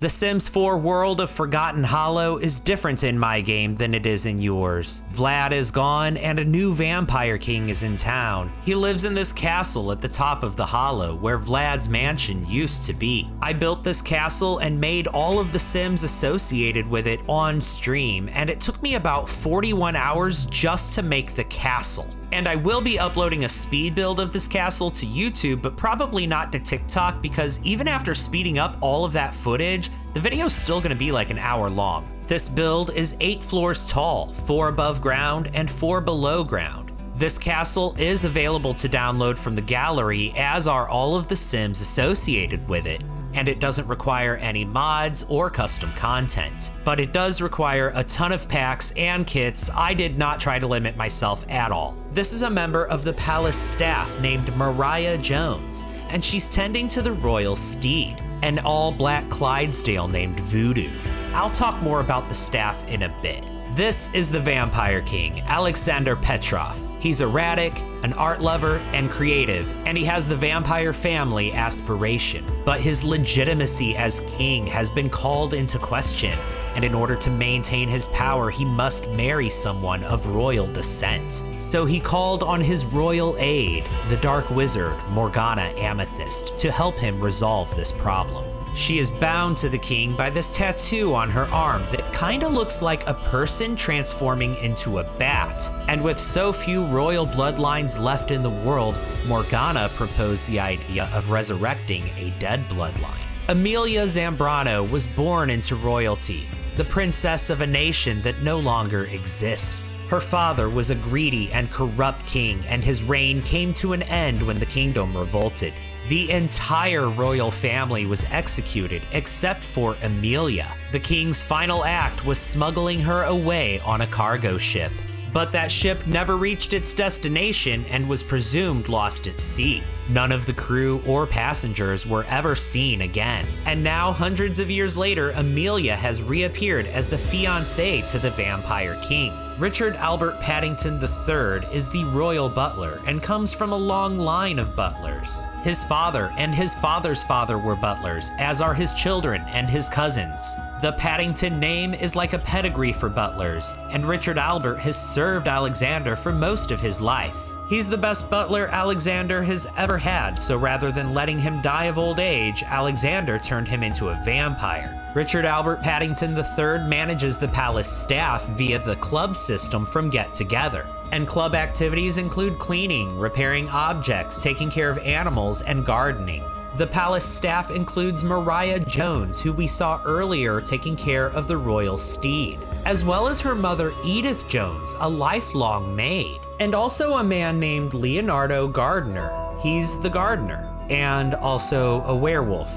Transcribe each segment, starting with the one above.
The Sims 4 world of Forgotten Hollow is different in my game than it is in yours. Vlad is gone and a new vampire king is in town. He lives in this castle at the top of the hollow where Vlad's mansion used to be. I built this castle and made all of the Sims associated with it on stream, and it took me about 41 hours just to make the castle. And I will be uploading a speed build of this castle to YouTube, but probably not to TikTok, because even after speeding up all of that footage, the video's still gonna be like an hour long. This build is 8 floors tall, 4 above ground and 4 below ground. This castle is available to download from the gallery, as are all of the Sims associated with it. And it doesn't require any mods or custom content. But it does require a ton of packs and kits. I did not try to limit myself at all. This is a member of the palace staff named Mariah Jones, and she's tending to the royal steed, an all-black Clydesdale named Voodoo. I'll talk more about the staff in a bit. This is the Vampire King, Alexander Petrov. He's erratic, an art lover, and creative, and he has the vampire family aspiration. But his legitimacy as king has been called into question, and in order to maintain his power, he must marry someone of royal descent. So he called on his royal aide, the dark wizard Morgana Amethyst, to help him resolve this problem. She is bound to the king by this tattoo on her arm that kinda looks like a person transforming into a bat. And with so few royal bloodlines left in the world, Morgana proposed the idea of resurrecting a dead bloodline. Emilia Zambrano was born into royalty, the princess of a nation that no longer exists. Her father was a greedy and corrupt king, and his reign came to an end when the kingdom revolted. The entire royal family was executed except for Emilia. The king's final act was smuggling her away on a cargo ship. But that ship never reached its destination and was presumed lost at sea. None of the crew or passengers were ever seen again. And now, hundreds of years later, Emilia has reappeared as the fiancée to the Vampire King. Richard Albert Paddington III is the royal butler and comes from a long line of butlers. His father and his father's father were butlers, as are his children and his cousins. The Paddington name is like a pedigree for butlers, and Richard Albert has served Alexander for most of his life. He's the best butler Alexander has ever had, so rather than letting him die of old age, Alexander turned him into a vampire. Richard Albert Paddington III manages the palace staff via the club system from Get Together. And club activities include cleaning, repairing objects, taking care of animals, and gardening. The palace staff includes Mariah Jones, who we saw earlier taking care of the royal steed, as well as her mother Edith Jones, a lifelong maid, and also a man named Leonardo Gardner. He's the gardener, and also a werewolf.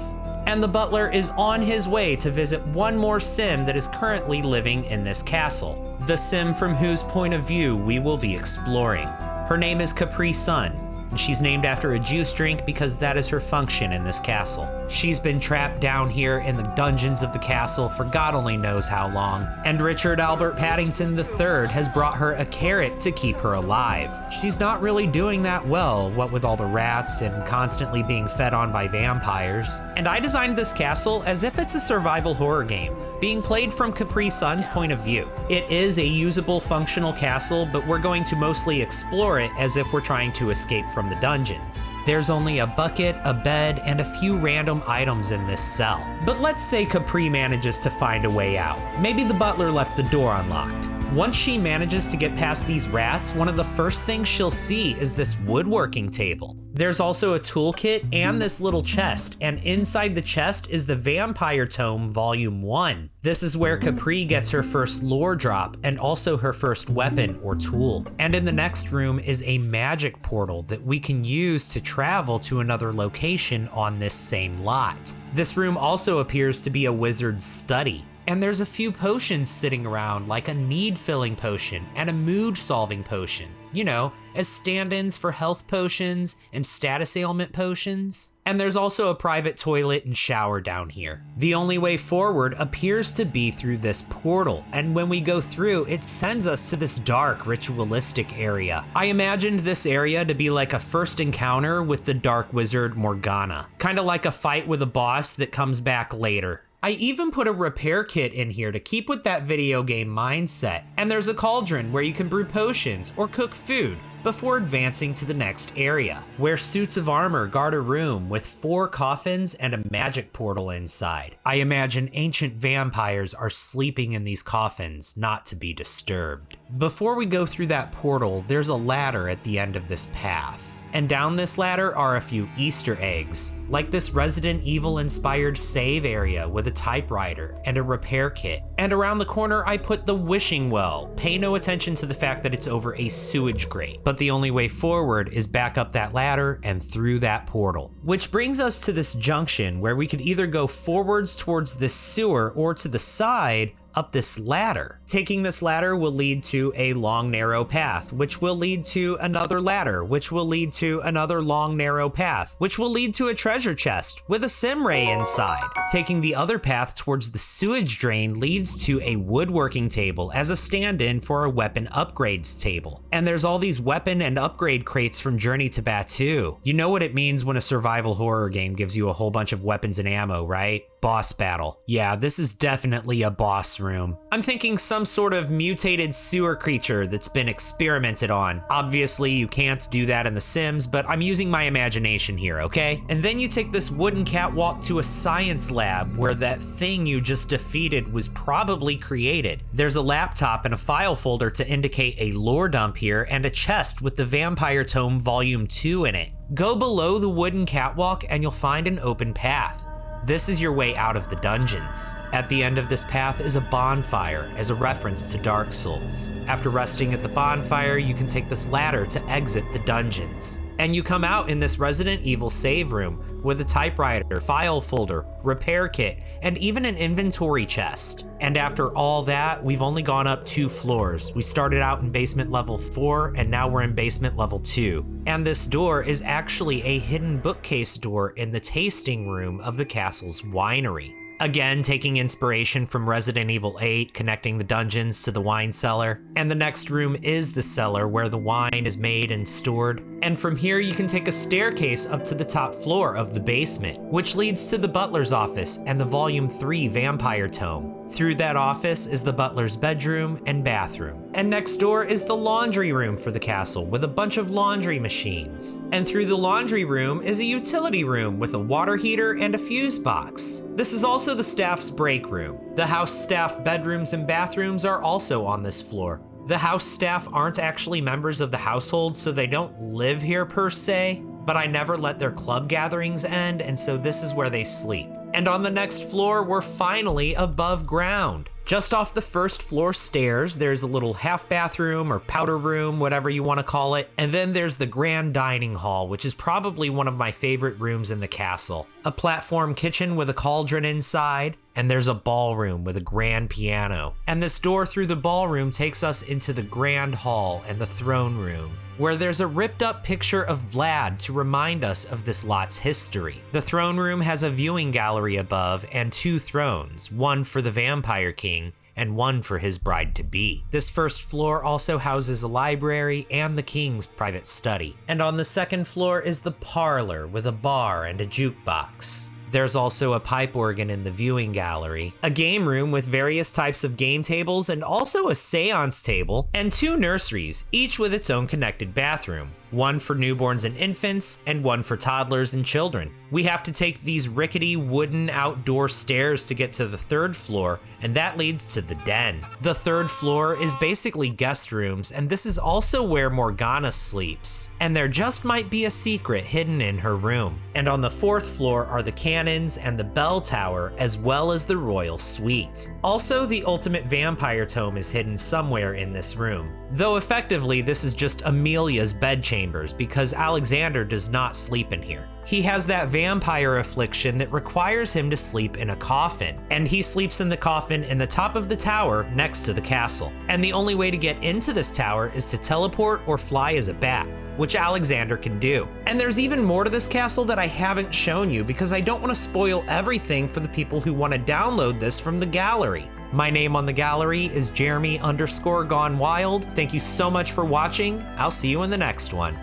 And the butler is on his way to visit one more Sim that is currently living in this castle, the Sim from whose point of view we will be exploring. Her name is Capri Sun, and she's named after a juice drink because that is her function in this castle. She's been trapped down here in the dungeons of the castle for God only knows how long, and Richard Albert Paddington III has brought her a carrot to keep her alive. She's not really doing that well, what with all the rats and constantly being fed on by vampires. And I designed this castle as if it's a survival horror game, being played from Capri Sun's point of view. It is a usable, functional castle, but we're going to mostly explore it as if we're trying to escape from the dungeons. There's only a bucket, a bed, and a few random items in this cell. But let's say Capri manages to find a way out. Maybe the butler left the door unlocked. Once she manages to get past these rats, one of the first things she'll see is this woodworking table. There's also a toolkit and this little chest, and inside the chest is the Vampire Tome Volume 1. This is where Capri gets her first lore drop and also her first weapon or tool. And in the next room is a magic portal that we can use to travel to another location on this same lot. This room also appears to be a wizard's study. And there's a few potions sitting around, like a need-filling potion and a mood-solving potion. You know, as stand-ins for health potions and status ailment potions. And there's also a private toilet and shower down here. The only way forward appears to be through this portal, and when we go through, it sends us to this dark, ritualistic area. I imagined this area to be like a first encounter with the dark wizard Morgana, kind of like a fight with a boss that comes back later. I even put a repair kit in here to keep with that video game mindset, and there's a cauldron where you can brew potions or cook food before advancing to the next area, where suits of armor guard a room with 4 coffins and a magic portal inside. I imagine ancient vampires are sleeping in these coffins, not to be disturbed. Before we go through that portal, there's a ladder at the end of this path, and down this ladder are a few Easter eggs, like this Resident Evil inspired save area with a typewriter and a repair kit. And around the corner I put the wishing well. Pay no attention to the fact that it's over a sewage grate, but the only way forward is back up that ladder and through that portal. Which brings us to this junction where we could either go forwards towards this sewer or to the side up this ladder. Taking this ladder will lead to a long narrow path, which will lead to another ladder, which will lead to another long narrow path, which will lead to a treasure chest with a sim ray inside. Taking the other path towards the sewage drain leads to a woodworking table as a stand-in for a weapon upgrades table. And there's all these weapon and upgrade crates from Journey to Batuu. You know what it means when a survival horror game gives you a whole bunch of weapons and ammo, right? Boss battle. Yeah, this is definitely a boss room. I'm thinking some sort of mutated sewer creature that's been experimented on. Obviously, you can't do that in The Sims, but I'm using my imagination here, okay? And then you take this wooden catwalk to a science lab where that thing you just defeated was probably created. There's a laptop and a file folder to indicate a lore dump here and a chest with the Vampire Tome Volume 2 in it. Go below the wooden catwalk and you'll find an open path. This is your way out of the dungeons. At the end of this path is a bonfire as a reference to Dark Souls. After resting at the bonfire, you can take this ladder to exit the dungeons. And you come out in this Resident Evil save room with a typewriter, file folder, repair kit, and even an inventory chest. And after all that, we've only gone up 2 floors. We started out in basement level 4, and now we're in basement level 2. And this door is actually a hidden bookcase door in the tasting room of the castle's winery. Again, taking inspiration from Resident Evil 8, connecting the dungeons to the wine cellar. And the next room is the cellar where the wine is made and stored. And from here you can take a staircase up to the top floor of the basement, which leads to the butler's office and the Volume 3 Vampire Tome. Through that office is the butler's bedroom and bathroom. And next door is the laundry room for the castle with a bunch of laundry machines. And through the laundry room is a utility room with a water heater and a fuse box. This is also the staff's break room. The house staff bedrooms and bathrooms are also on this floor. The house staff aren't actually members of the household, so they don't live here per se, but I never let their club gatherings end, and so this is where they sleep. And on the next floor, we're finally above ground. Just off the first floor stairs, there's a little half bathroom or powder room, whatever you want to call it. And then there's the grand dining hall, which is probably one of my favorite rooms in the castle. A platform kitchen with a cauldron inside, and there's a ballroom with a grand piano. And this door through the ballroom takes us into the grand hall and the throne room, where there's a ripped up picture of Vlad to remind us of this lot's history. The throne room has a viewing gallery above and 2 thrones, one for the Vampire King and one for his bride-to-be. This first floor also houses a library and the king's private study. And on the second floor is the parlor with a bar and a jukebox. There's also a pipe organ in the viewing gallery, a game room with various types of game tables and also a seance table, and 2 nurseries, each with its own connected bathroom. One for newborns and infants, and one for toddlers and children. We have to take these rickety wooden outdoor stairs to get to the 3rd floor, and that leads to the den. The 3rd floor is basically guest rooms, and this is also where Morgana sleeps. And there just might be a secret hidden in her room. And on the 4th floor are the cannons and the bell tower, as well as the royal suite. Also, the ultimate vampire tome is hidden somewhere in this room. Though effectively, this is just Amelia's bedchambers because Alexander does not sleep in here. He has that vampire affliction that requires him to sleep in a coffin, and he sleeps in the coffin in the top of the tower next to the castle. And the only way to get into this tower is to teleport or fly as a bat, which Alexander can do. And there's even more to this castle that I haven't shown you because I don't want to spoil everything for the people who want to download this from the gallery. My name on the gallery is Jeremy_Gone Wild. Thank you so much for watching. I'll see you in the next one.